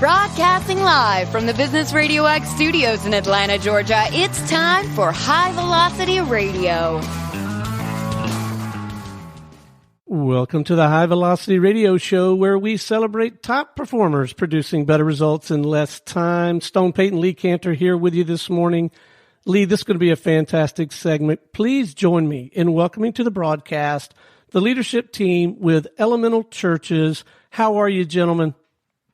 Broadcasting live from the Business RadioX studios in Atlanta, Georgia, it's time for High Velocity Radio. Welcome to the High Velocity Radio Show, where we celebrate top performers producing better results in less time. Stone Payton, Lee Cantor here with you this morning. Lee, this is going to be a fantastic segment. Please join me in welcoming to the broadcast the leadership team with Elemental Churches. How are you, gentlemen?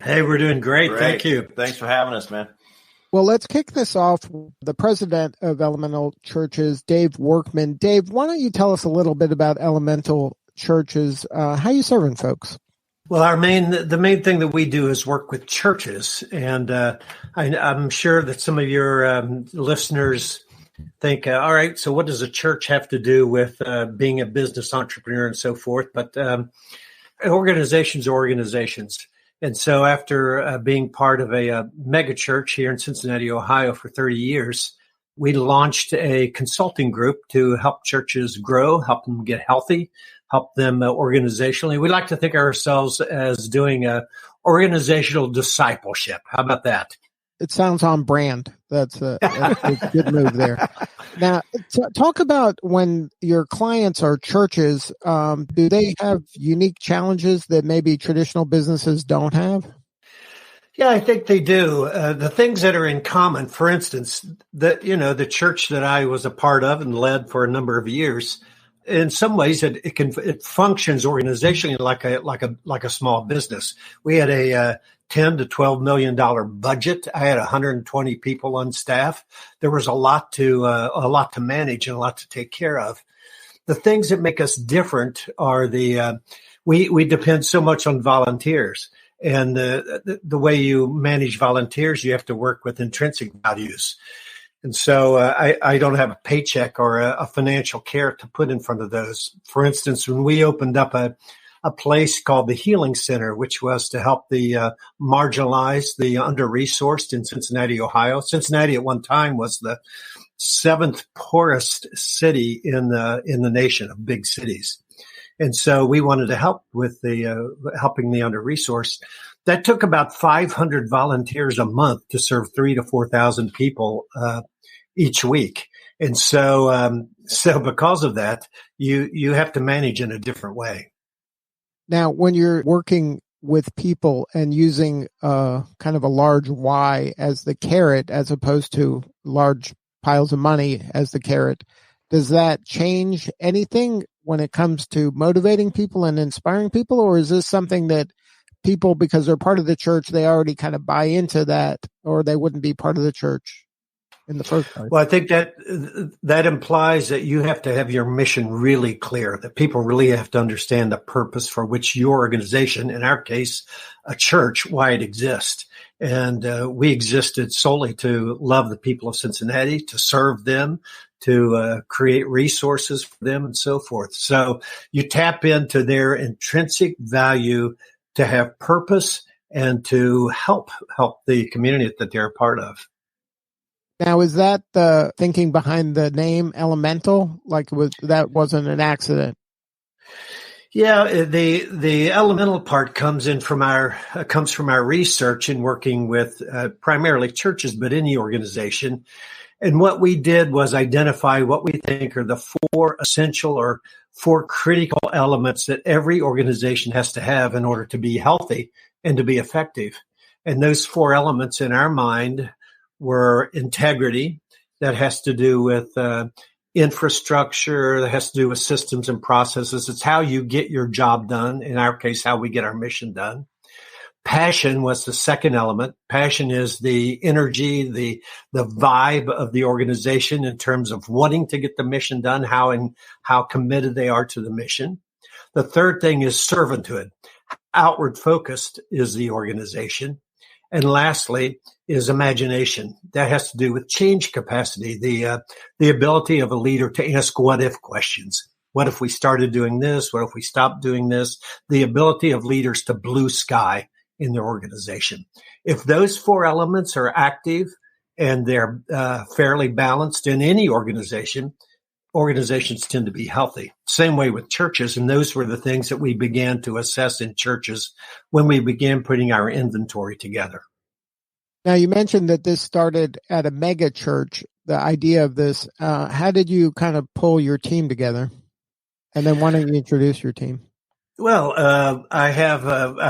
Hey, we're doing great. Great. Thank you. Thanks for having us, man. Well, let's kick this off. The president of Elemental Churches, Dave Workman. Dave, why don't you tell us a little bit about Elemental Churches? How you serving folks? Well, the main thing that we do is work with churches, and I'm sure that some of your listeners think, all right, so what does a church have to do with being a business entrepreneur and so forth? But organizations are organizations. And so after being part of a mega church here in Cincinnati, Ohio for 30 years, we launched a consulting group to help churches grow, help them get healthy, help them organizationally. We like to think of ourselves as doing organizational discipleship. How about that? It sounds on brand. That's a good move there. Now, talk about when your clients are churches, do they have unique challenges that maybe traditional businesses don't have? Yeah, I think they do. The things that are in common, for instance, the church that I was a part of and led for a number of years, in some ways it functions organizationally like a small business. We had a $10 to $12 million budget. I had 120 people on staff. There was a lot to manage and a lot to take care of. The things that make us different are we depend so much on volunteers, and the way you manage volunteers, you have to work with intrinsic values. And so I don't have a paycheck or a financial care to put in front of those. For instance, when we opened up a place called the Healing Center, which was to help the marginalized, the under-resourced in Cincinnati, Ohio. Cincinnati at one time was the 7th poorest city in the nation of big cities. And so we wanted to help with helping the under-resourced. That took about 500 volunteers a month to serve 3,000 to 4,000 people each week. And so because of that, you have to manage in a different way. Now, when you're working with people and using kind of a large why as the carrot, as opposed to large piles of money as the carrot, does that change anything when it comes to motivating people and inspiring people? Or is this something that people, because they're part of the church, they already kind of buy into that, or they wouldn't be part of the church in the first place? Well, I think that implies that you have to have your mission really clear, that people really have to understand the purpose for which your organization, in our case, a church, why it exists. And we existed solely to love the people of Cincinnati, to serve them, to create resources for them, and so forth. So you tap into their intrinsic value to have purpose and to help the community that they're a part of. Now, is that the thinking behind the name Elemental? That wasn't an accident? Yeah, the elemental part comes from our research in working with primarily churches, but any organization. And what we did was identify what we think are the 4 essential or 4 critical elements that every organization has to have in order to be healthy and to be effective. And those 4 elements in our mind were integrity, that has to do with infrastructure, that has to do with systems and processes. It's how you get your job done. In our case, how we get our mission done. Passion was the second element. Passion is the energy, the vibe of the organization in terms of wanting to get the mission done, how committed they are to the mission. The third thing is servanthood. Outward focused is the organization. And lastly is imagination. That has to do with change capacity, the ability of a leader to ask what if questions. What if we started doing this? What if we stopped doing this? The ability of leaders to blue sky in their organization. If those 4 elements are active and they're fairly balanced in any organization, organizations tend to be healthy. Same way with churches, and those were the things that we began to assess in churches when we began putting our inventory together. Now, you mentioned that this started at a mega church, the idea of this. How did you kind of pull your team together? And then why don't you introduce your team? Well, I have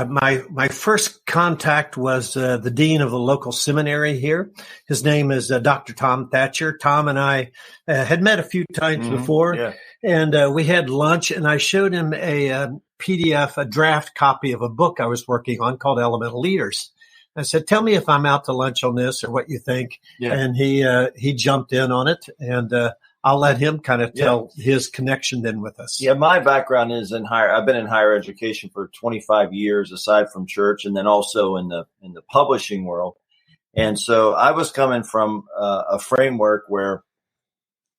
my first contact was the dean of the local seminary here. His name is Dr. Tom Thatcher. Tom and I had met a few times before, and we had lunch, and I showed him a PDF, a draft copy of a book I was working on called Elemental Leaders. I said, "Tell me if I'm out to lunch on this or what you think." Yeah. And he jumped in on it, and I'll let him kind of tell his connection then with us. Yeah, my background is I've been in higher education for 25 years, aside from church, and then also in the publishing world. And so I was coming from a framework where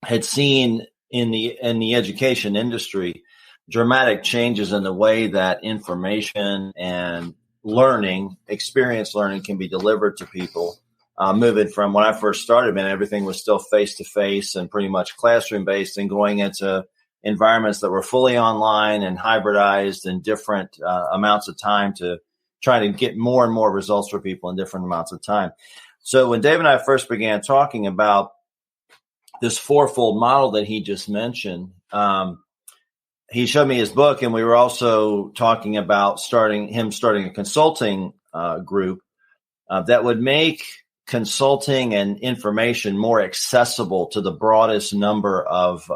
I had seen in the education industry dramatic changes in the way that information and experience learning can be delivered to people. Moving from when I first started, everything was still face-to-face and pretty much classroom-based, and going into environments that were fully online and hybridized in different amounts of time to try to get more and more results for people in different amounts of time. So when Dave and I first began talking about this fourfold model that he just mentioned, he showed me his book, and we were also talking about starting a consulting group that would make consulting and information more accessible to the broadest number of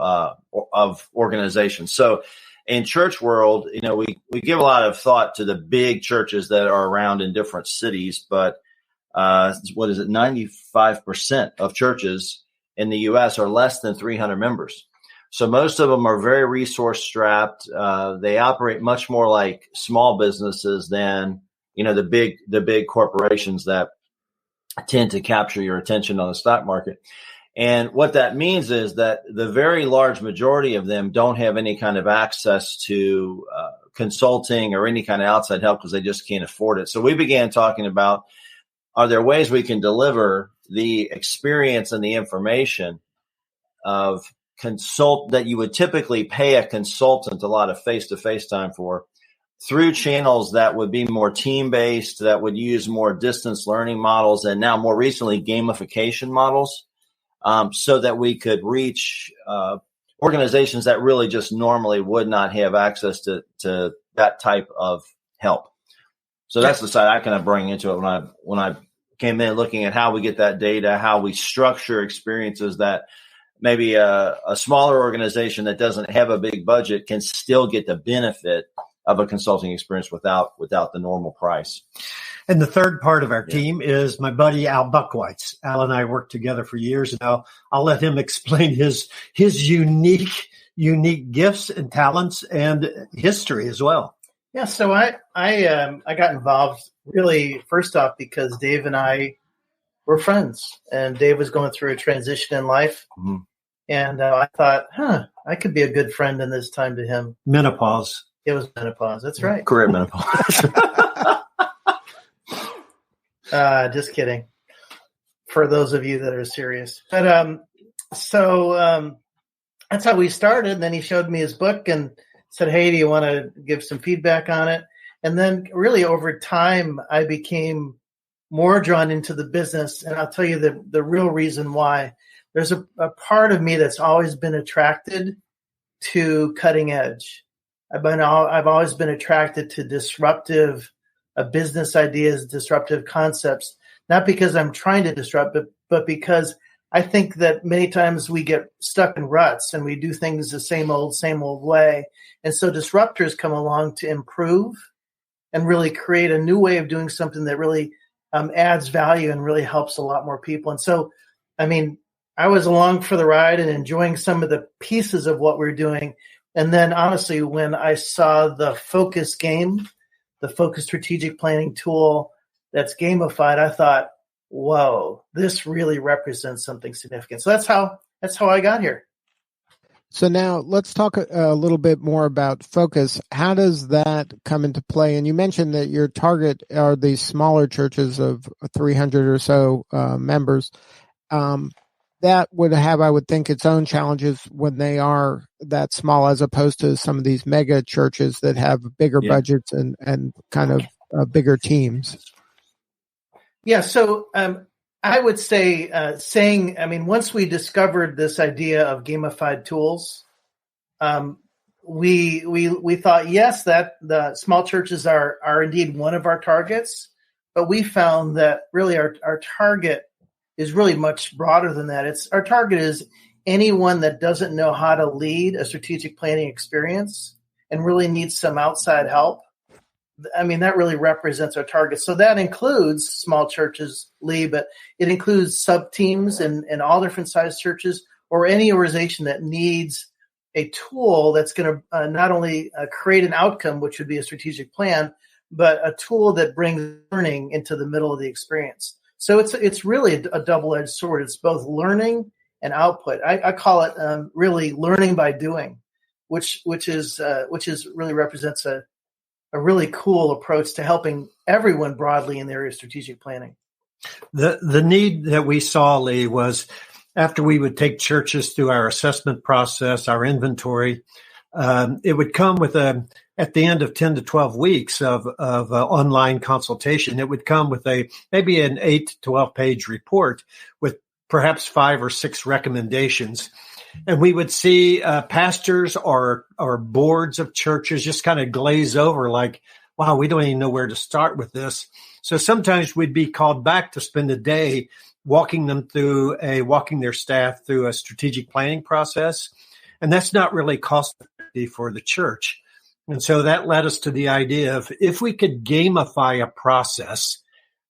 organizations. So in church world, we give a lot of thought to the big churches that are around in different cities, but 95% of churches in the U.S. are less than 300 members. So most of them are very resource strapped. They operate much more like small businesses than, the big corporations that tend to capture your attention on the stock market. And what that means is that the very large majority of them don't have any kind of access to consulting or any kind of outside help because they just can't afford it. So we began talking about, are there ways we can deliver the experience and the information of that you would typically pay a consultant a lot of face-to-face time for, through channels that would be more team-based, that would use more distance learning models, and now more recently gamification models, so that we could reach organizations that really just normally would not have access to that type of help. So that's the side I kind of bring into it when I came in, looking at how we get that data, how we structure experiences that maybe a smaller organization that doesn't have a big budget can still get the benefit of a consulting experience without the normal price. And the third part of our team is my buddy Al Buchweitz. Al and I worked together for years, and I'll let him explain his unique gifts and talents and history as well. Yeah, so I got involved really first off because Dave and I were friends, and Dave was going through a transition in life, and I thought, I could be a good friend in this time to him. Menopause. It was menopause. That's right. Career menopause. Just kidding. For those of you that are serious. But so that's how we started. And then he showed me his book and said, "Hey, do you want to give some feedback on it?" And then really over time, I became more drawn into the business. And I'll tell you the real reason why. There's a part of me that's always been attracted to cutting edge. I've always been attracted to disruptive business ideas, disruptive concepts, not because I'm trying to disrupt, but because I think that many times we get stuck in ruts and we do things the same old way. And so disruptors come along to improve and really create a new way of doing something that really adds value and really helps a lot more people. And so, I was along for the ride and enjoying some of the pieces of what we're doing. And then honestly, when I saw the focus game, the focus strategic planning tool that's gamified, I thought, whoa, this really represents something significant. So that's how I got here. So now let's talk a little bit more about focus. How does that come into play? And you mentioned that your target are these smaller churches of 300 or so members. That would have, I would think, its own challenges when they are that small, as opposed to some of these mega churches that have bigger budgets and kind of bigger teams. Yeah. So I would say once we discovered this idea of gamified tools, we thought, yes, that the small churches are indeed one of our targets, but we found that really our target is really much broader than that. Our target is anyone that doesn't know how to lead a strategic planning experience and really needs some outside help. I mean, that really represents our target. So that includes small churches, Lee, but it includes sub-teams in all different size churches, or any organization that needs a tool that's going to not only create an outcome, which would be a strategic plan, but a tool that brings learning into the middle of the experience. So it's really a double-edged sword. It's both learning and output. I call it really learning by doing, which really represents a really cool approach to helping everyone broadly in the area of strategic planning. The need that we saw, Lee, was after we would take churches through our assessment process, our inventory, it would come with at the end of 10 to 12 weeks of online consultation, it would come with maybe an 8 to 12 page report with perhaps 5 or 6 recommendations. And we would see pastors or boards of churches just kind of glaze over like, wow, we don't even know where to start with this. So sometimes we'd be called back to spend a day walking their staff through a strategic planning process. And that's not really cost-effective for the church. And so that led us to the idea of if we could gamify a process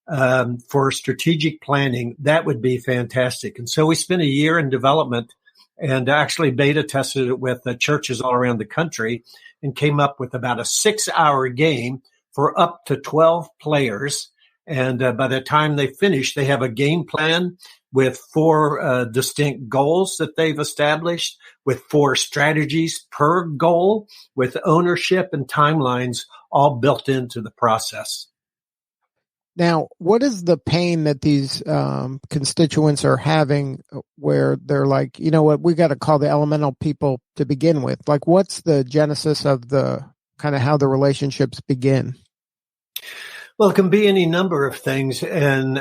for strategic planning, that would be fantastic. And so we spent a year in development and actually beta tested it with churches all around the country and came up with about a 6-hour game for up to 12 players. And by the time they finish, they have a game plan with 4 distinct goals that they've established, with 4 strategies per goal, with ownership and timelines all built into the process. Now, what is the pain that these constituents are having where they're like, you know what, we got to call the elemental people to begin with? Like, what's the genesis of the kind of how the relationships begin? Well, it can be any number of things and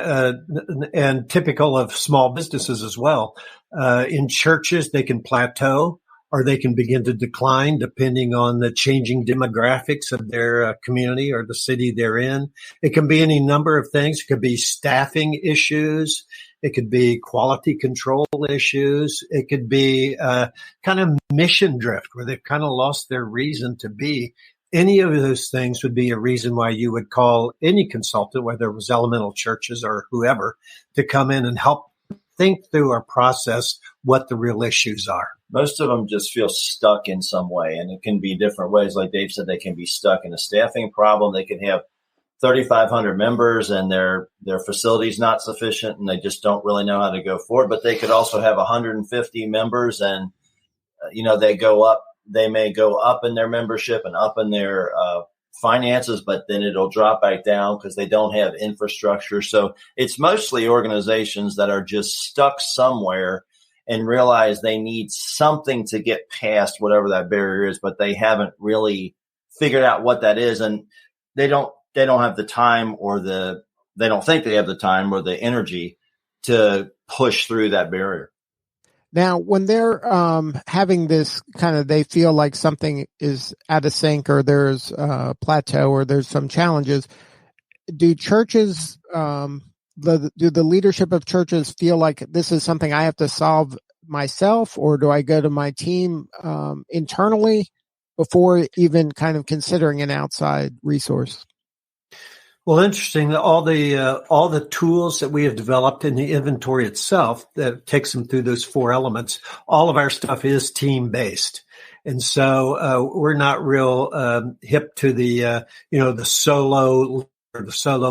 typical of small businesses as well. In churches, they can plateau or they can begin to decline depending on the changing demographics of their community or the city they're in. It can be any number of things. It could be staffing issues. It could be quality control issues. It could be kind of mission drift where they've kind of lost their reason to be. Any of those things would be a reason why you would call any consultant, whether it was elemental churches or whoever, to come in and help think through or process what the real issues are. Most of them just feel stuck in some way, and it can be different ways. Like Dave said, they can be stuck in a staffing problem. They can have 3,500 members and their facility's not sufficient and they just don't really know how to go forward. But they could also have 150 members and, they may go up in their membership and up in their finances, but then it'll drop back down because they don't have infrastructure. So it's mostly organizations that are just stuck somewhere and realize they need something to get past whatever that barrier is, but they haven't really figured out what that is. And they don't have the time they don't think they have the time or the energy to push through that barrier. Now, when they're having this kind of, they feel like something is out of sync or there's a plateau or there's some challenges, do churches, do the leadership of churches feel like this is something I have to solve myself, or do I go to my team internally before even kind of considering an outside resource? Well, interesting that all the tools that we have developed in the inventory itself that takes them through those 4 elements, all of our stuff is team based. And so, we're not real, hip to the solo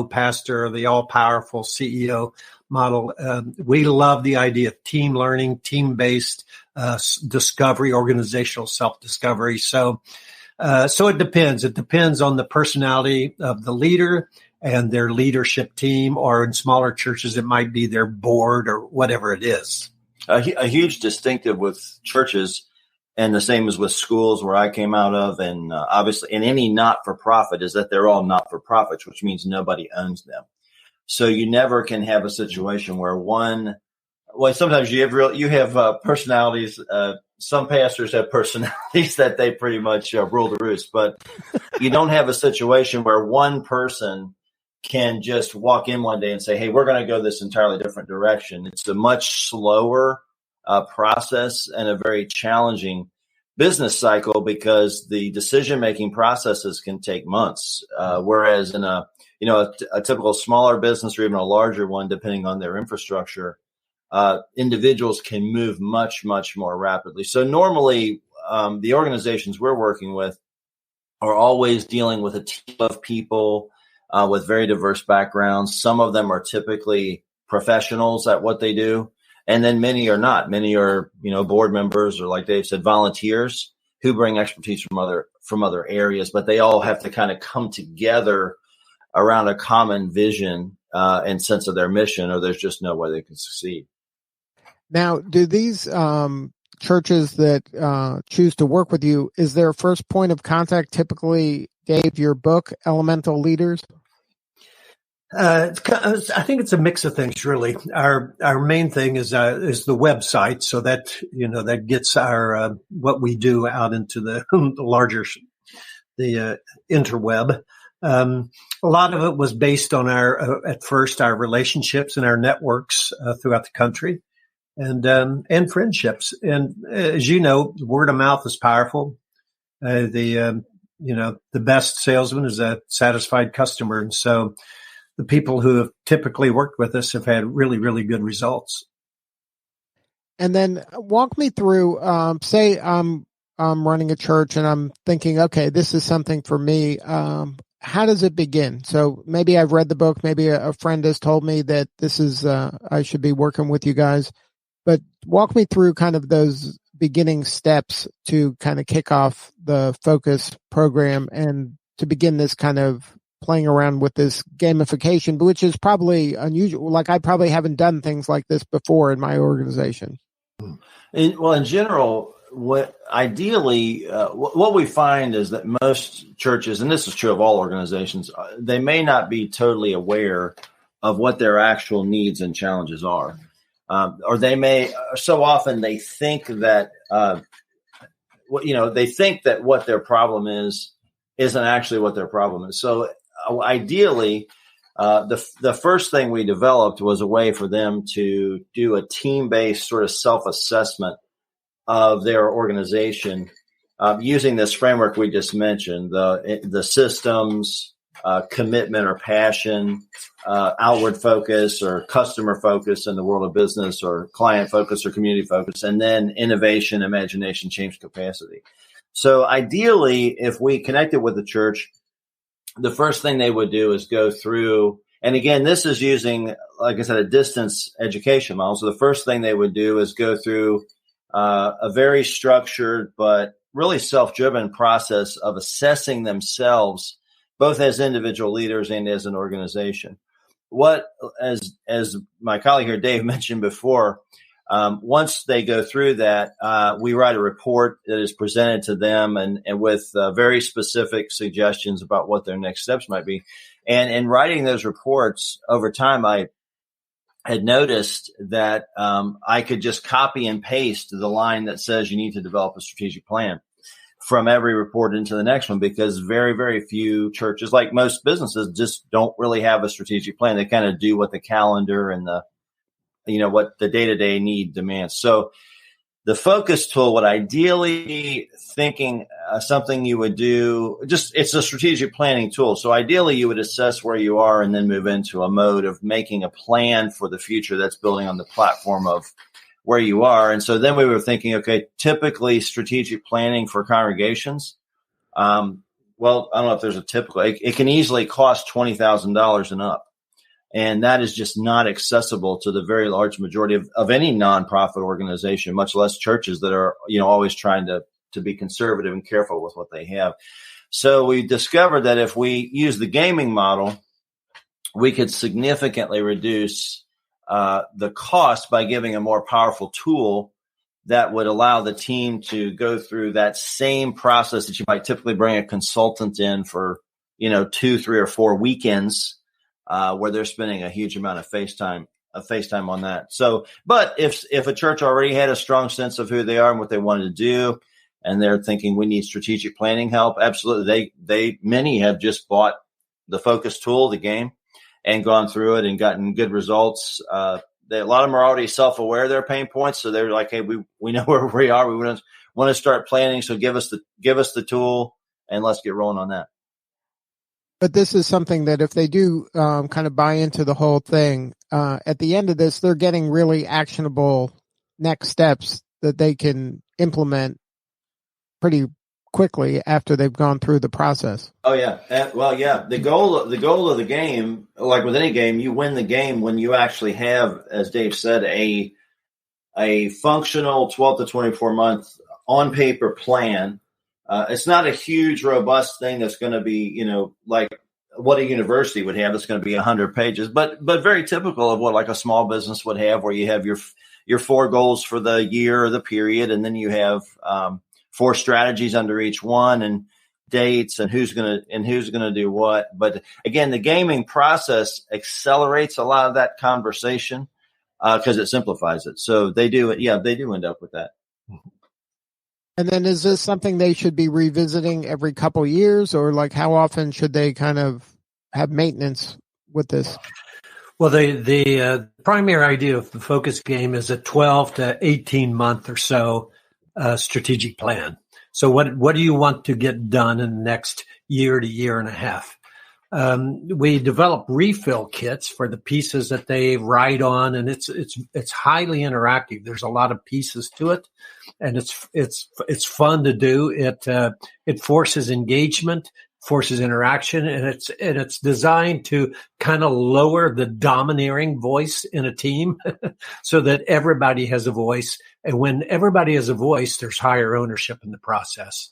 pastor or the all powerful CEO model. We love the idea of team learning, team based, discovery, organizational self-discovery. So it depends. It depends on the personality of the leader and their leadership team, or in smaller churches, it might be their board or whatever it is. A huge distinctive with churches, and the same as with schools where I came out of, and obviously in any not-for-profit, is that they're all not-for-profits, which means nobody owns them. So you never can have a situation where sometimes you have personalities. Some pastors have personalities that they pretty much rule the roost, but you don't have a situation where one person can just walk in one day and say, hey, we're going to go this entirely different direction. It's a much slower process and a very challenging business cycle because the decision-making processes can take months. Whereas in a typical smaller business or even a larger one, depending on their infrastructure, individuals can move much, much more rapidly. So normally the organizations we're working with are always dealing with a team of people with very diverse backgrounds. Some of them are typically professionals at what they do. And then many are not. Many are, board members or, like Dave said, volunteers who bring expertise from other areas, but they all have to kind of come together around a common vision and sense of their mission, or there's just no way they can succeed. Now, do these churches that choose to work with you, is their first point of contact typically, Dave, your book, Elemental Leaders? I think it's a mix of things, really. Our main thing is the website, so that that gets our what we do out into the larger interweb. A lot of it was based on at first our relationships and our networks throughout the country, and friendships. And as you know, word of mouth is powerful. The best salesman is a satisfied customer, and so the people who have typically worked with us have had really, really good results. And then walk me through, say I'm running a church and I'm thinking, okay, this is something for me. How does it begin? So maybe I've read the book, maybe a friend has told me that this is, I should be working with you guys, but walk me through kind of those beginning steps to kind of kick off the Focus program and to begin this kind of playing around with this gamification, which is probably unusual. Like I probably haven't done things like this before in my organization. In general, what we find is that most churches, and this is true of all organizations, they may not be totally aware of what their actual needs and challenges are. Or they may, so often they think that, they think that what their problem isn't actually what their problem is. So ideally, the first thing we developed was a way for them to do a team-based sort of self-assessment of their organization using this framework we just mentioned, the systems, commitment or passion, outward focus or customer focus in the world of business, or client focus or community focus, and then innovation, imagination, change capacity. So ideally, if we connected with the church, the first thing they would do is go through, and again, this is using, like I said, a distance education model. So the first thing they would do is go through a very structured but really self-driven process of assessing themselves, both as individual leaders and as an organization. As my colleague here, Dave, mentioned before, once they go through that, we write a report that is presented to them and with very specific suggestions about what their next steps might be. And in writing those reports over time, I had noticed that I could just copy and paste the line that says you need to develop a strategic plan from every report into the next one, because very, very few churches, like most businesses, just don't really have a strategic plan. They kind of do what the calendar and what the day-to-day need demands. So the Focus tool would ideally be thinking something you would do, it's a strategic planning tool. So ideally you would assess where you are and then move into a mode of making a plan for the future that's building on the platform of where you are. And so then we were thinking, okay, typically strategic planning for congregations. Well, I don't know if there's a typical, it can easily cost $20,000 and up. And that is just not accessible to the very large majority of any nonprofit organization, much less churches that are, always trying to be conservative and careful with what they have. So we discovered that if we use the gaming model, we could significantly reduce the cost by giving a more powerful tool that would allow the team to go through that same process that you might typically bring a consultant in for, 2, 3, or 4 weekends where they're spending a huge amount of FaceTime on that. So, but if a church already had a strong sense of who they are and what they wanted to do, and they're thinking we need strategic planning help, absolutely. Many have just bought the focus tool, the game, and gone through it and gotten good results. A lot of them are already self-aware of their pain points. So they're like, hey, we know where we are. We want to start planning. So give us the tool and let's get rolling on that. But this is something that if they do kind of buy into the whole thing, at the end of this, they're getting really actionable next steps that they can implement pretty quickly after they've gone through the process. Oh yeah. Well, yeah. The goal of the game, like with any game, you win the game when you actually have, as Dave said, a functional 12 to 24 month on paper plan. It's not a huge, robust thing that's going to be, like what a university would have. It's going to be 100 pages, but very typical of what like a small business would have, where you have your 4 goals for the year or the period, and then you have 4 strategies under each one, and dates, and who's gonna do what. But again, the gaming process accelerates a lot of that conversation because it simplifies it. So they do it. Yeah, they do end up with that. And then is this something they should be revisiting every couple years, or like how often should they kind of have maintenance with this? Well, the primary idea of the focus game is a 12 to 18 month or so strategic plan. So what do you want to get done in the next year to year and a half? We develop refill kits for the pieces that they write on, and it's highly interactive. There's a lot of pieces to it, and it's fun to do. It forces engagement, forces interaction, and it's designed to kind of lower the domineering voice in a team so that everybody has a voice. And when everybody has a voice, there's higher ownership in the process.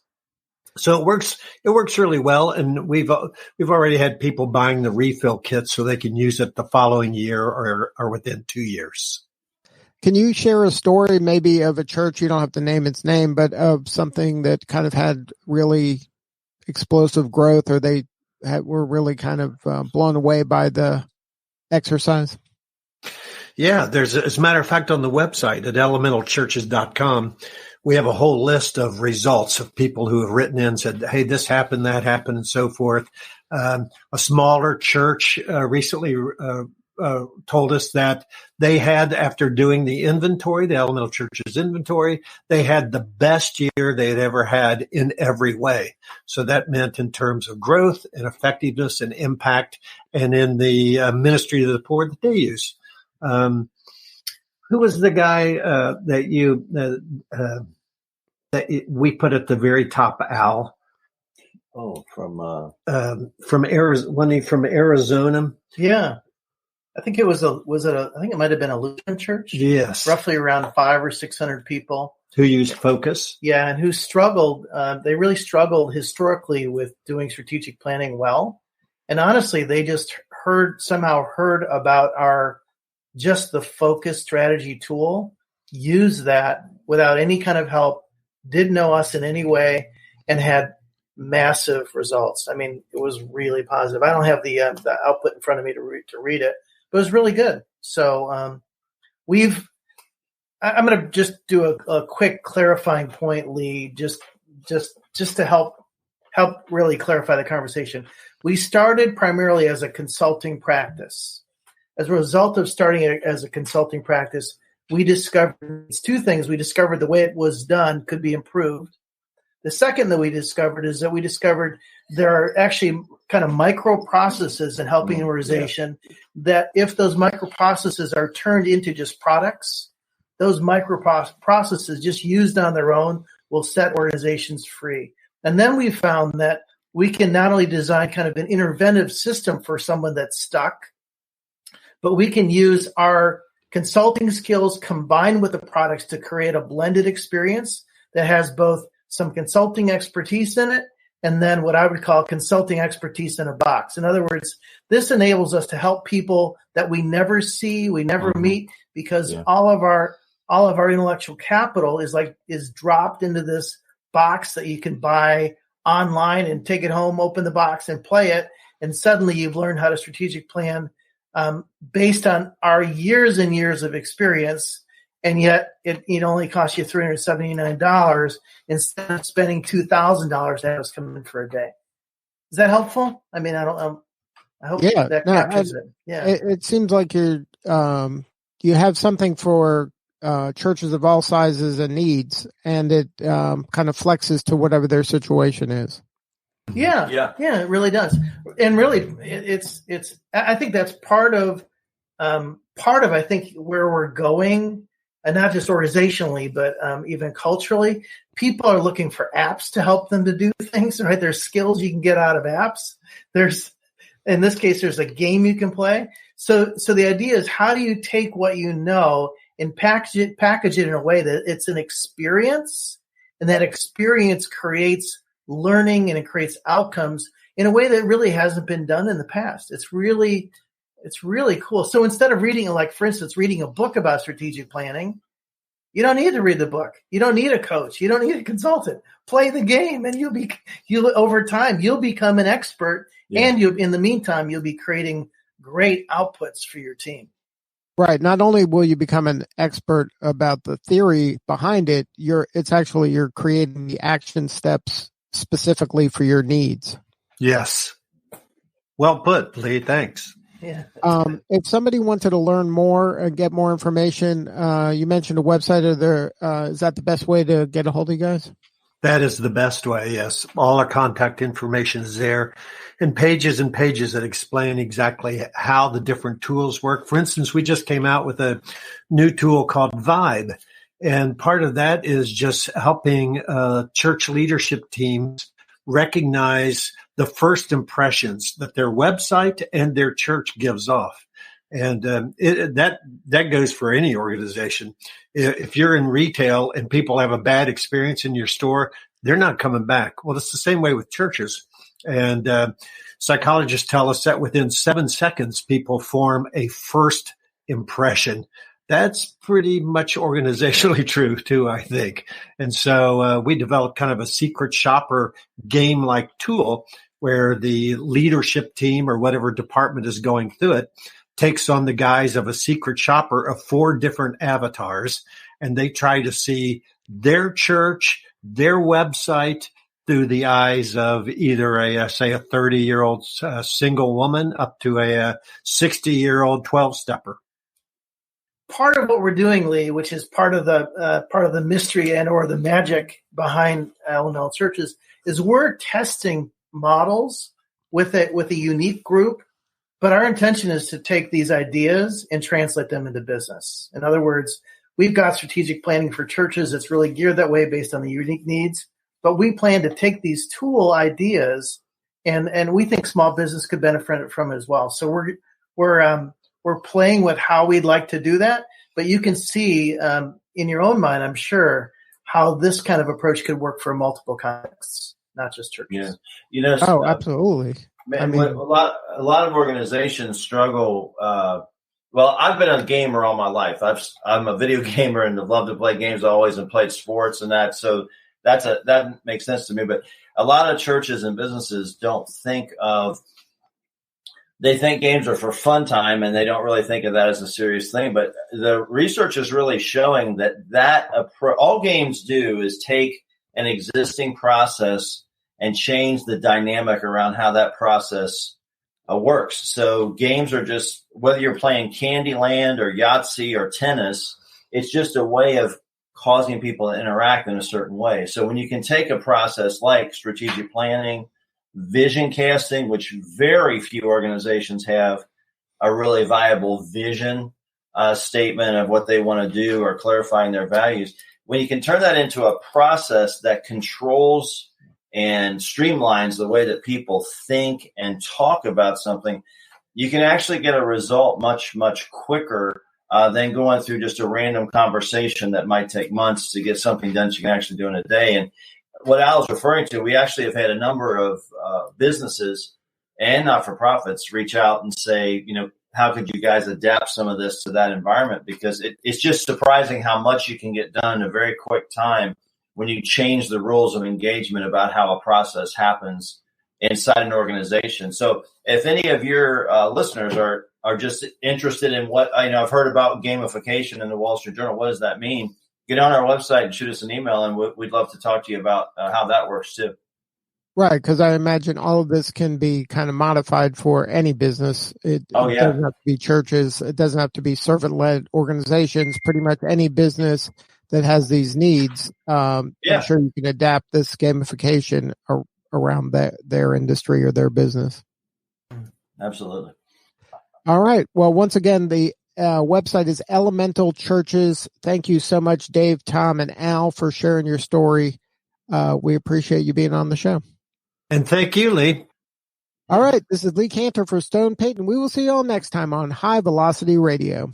So it works really well. And we've already had people buying the refill kits so they can use it the following year or within 2 years. Can you share a story maybe of a church, you don't have to name its name, but of something that kind of had really explosive growth, or they were really kind of blown away by the exercise? Yeah, as a matter of fact, on the website at elementalchurches.com, we have a whole list of results of people who have written in and said, hey, this happened, that happened, and so forth. A smaller church recently told us that they had, after doing the inventory, the Elemental Churches inventory, they had the best year they had ever had in every way. So that meant in terms of growth and effectiveness and impact, and in the ministry to the poor that they use. Who was the guy that we put at the very top, Al? Oh, from Arizona. Wasn't he from Arizona? Yeah, I think it was I think it might have been a Lutheran church. Yes, roughly around 500 or 600 people who used focus. Yeah, and who struggled. They really struggled historically with doing strategic planning well. And honestly, they just heard about just the focus strategy tool, used that without any kind of help, didn't know us in any way, and had massive results. I mean, it was really positive. I don't have the output in front of me to read it, but it was really good. So I'm going to just do a quick clarifying point, Lee, just to help really clarify the conversation. We started primarily as a consulting practice. As a result of starting it as a consulting practice, we discovered two things. We discovered the way it was done could be improved. The second that we discovered is that we discovered there are actually kind of microprocesses in helping an organization that if those microprocesses are turned into just products, those microprocesses just used on their own will set organizations free. And then we found that we can not only design kind of an interventive system for someone that's stuck, but we can use our consulting skills combined with the products to create a blended experience that has both some consulting expertise in it and then what I would call consulting expertise in a box. In other words, this enables us to help people that we never see, we never meet, because all of our intellectual capital is dropped into this box that you can buy online and take it home, open the box and play it. and suddenly you've learned how to strategic plan based on our years and years of experience, and yet it only costs you $379 instead of spending $2,000 to have us come in for a day. Is that helpful? I mean, I hope that captures it. Yeah, it seems like you have something for churches of all sizes and needs, and it kind of flexes to whatever their situation is. Yeah, it really does. And really, it's. I think that's part of I think where we're going, and not just organizationally, but even culturally. People are looking for apps to help them to do things. Right? There's skills you can get out of apps. In this case, there's a game you can play. So the idea is, how do you take what you know and package it in a way that it's an experience, and that experience creates learning and it creates outcomes in a way that really hasn't been done in the past. It's really cool. So instead of reading, like, for instance, reading a book about strategic planning, you don't need to read the book. You don't need a coach. You don't need a consultant. Play the game, and over time you'll become an expert. Yeah. And in the meantime, you'll be creating great outputs for your team. Right. Not only will you become an expert about the theory behind it, you're creating the action steps specifically for your needs. Yes. Well put, Lee. Thanks. Yeah. If somebody wanted to learn more and get more information, you mentioned a website. Is that the best way to get a hold of you guys? That is the best way, yes. All our contact information is there, and pages that explain exactly how the different tools work. For instance, we just came out with a new tool called Vibe, and part of that is just helping church leadership teams recognize the first impressions that their website and their church gives off. And that goes for any organization. If you're in retail and people have a bad experience in your store, they're not coming back. Well, it's the same way with churches. And psychologists tell us that within 7 seconds, people form a first impression. That's pretty much organizationally true, too, I think. And so we developed kind of a secret shopper game-like tool where the leadership team or whatever department is going through it takes on the guise of a secret shopper of 4 different avatars, and they try to see their church, their website through the eyes of either a 30-year-old single woman up to a 60-year-old 12-stepper. Part of what we're doing, Lee, which is part of the mystery and or the magic behind L&L churches, is we're testing models with a unique group. But our intention is to take these ideas and translate them into business. In other words, we've got strategic planning for churches that's really geared that way based on the unique needs. But we plan to take these tool ideas, and we think small business could benefit from it as well. So we're playing with how we'd like to do that. But you can see in your own mind, I'm sure, how this kind of approach could work for multiple contexts, not just churches. Yeah. Absolutely. A lot of organizations struggle. Well, I've been a gamer all my life. I'm a video gamer and have loved to play games always and played sports and that. So that makes sense to me. But a lot of churches and businesses don't think they think games are for fun time, and they don't really think of that as a serious thing. But the research is really showing that all games do is take an existing process and change the dynamic around how that process works. So games are just, whether you're playing Candyland or Yahtzee or tennis, it's just a way of causing people to interact in a certain way. So when you can take a process like strategic planning, vision casting, which very few organizations have a really viable vision statement of what they want to do or clarifying their values, when you can turn that into a process that controls and streamlines the way that people think and talk about something, you can actually get a result much, much quicker than going through just a random conversation that might take months to get something done that you can actually do in a day. And what Al is referring to, we actually have had a number of businesses and not-for-profits reach out and say, how could you guys adapt some of this to that environment? Because it's just surprising how much you can get done in a very quick time when you change the rules of engagement about how a process happens inside an organization. So if any of your listeners are just interested in what I've heard about gamification in the Wall Street Journal, what does that mean? Get on our website and shoot us an email, and we'd love to talk to you about how that works too. Right, because I imagine all of this can be kind of modified for any business. It doesn't have to be churches. It doesn't have to be servant-led organizations. Pretty much any business that has these needs, I'm sure you can adapt this gamification around their industry or their business. Absolutely. All right. Well, once again, the website is Elemental Churches. Thank you so much, Dave, Tom, and Al, for sharing your story. We appreciate you being on the show. And thank you, Lee. All right. This is Lee Cantor for Stone Payton. We will see you all next time on High Velocity Radio.